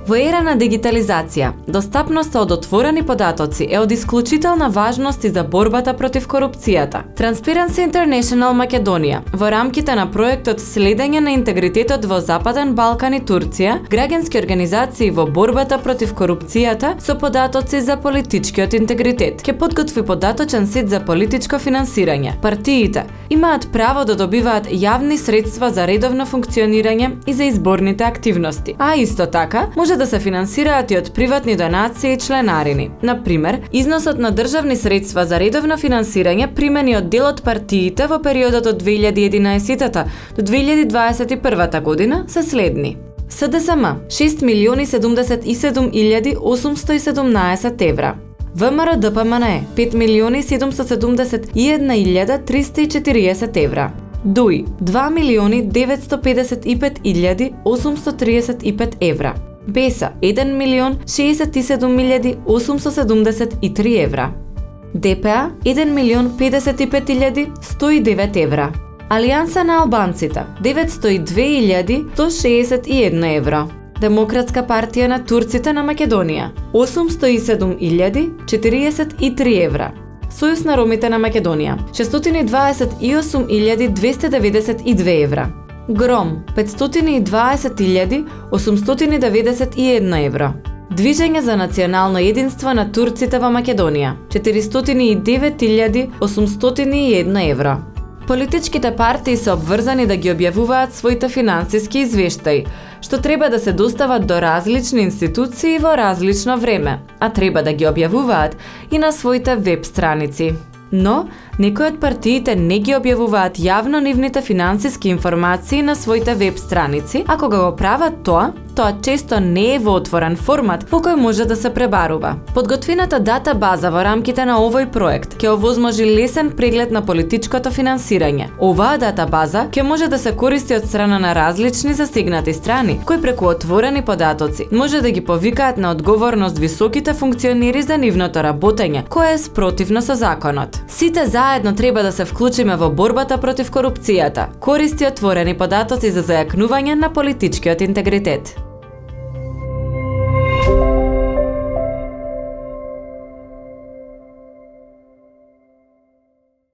Во ера на дигитализација, достапноста од отворени податоци е од исклучителна важност и за борбата против корупцијата. Transparency International Македонија, во рамките на проектот Следење на интегритетот во Западен Балкан и Турција, граѓански организации во борбата против корупцијата со податоци за политичкиот интегритет, ќе подготви податочен сет за политичко финансирање. Партиите имаат право да добиваат јавни средства за редовно функционирање и за изборните активности, а исто така може да се финансираат и од приватни донации и членарини. Например, износот на државни средства за редовно финансирање примени од дел од партиите во периодот од 2011 до 2021 година се следни. СДСМ 6.077.817 евра. ВМРО ДПМНЕ 5.771.340 евра. ДУИ 2.955.835 евра. БЕСА 1.067.873 евра. ДПА 1.055.109 евра. Алијанса на албанците 902.161 евро. Демократска партија на турците на Македонија 807.043 евра. Сојуз на ромите на Македонија 628.292 евра. ГРОМ 520.891 евро. Движење за национално единство на турците во Македонија 409.801 евро. Политичките партии се обврзани да ги објавуваат своите финансиски извештаи, што треба да се достават до различни институции во различно време, а треба да ги објавуваат и на своите веб страници. Но, некои од партиите не ги објавуваат јавно нивните финансиски информации на своите веб страници, а кога го прават тоа често не е во отворен формат во кој може да се пребарува. Подготвената дата база во рамките на овој проект ќе овозможи лесен преглед на политичкото финансирање. Оваа дата база ќе може да се користи од страна на различни засегнати страни, кои преку отворени податоци може да ги повикаат на одговорност високите функционери за нивното работење, кое е спротивно со законот. Сите заедно треба да се вклучиме во борбата против корупцијата. Користи отворени податоци за зајакнување на политичкиот интегритет.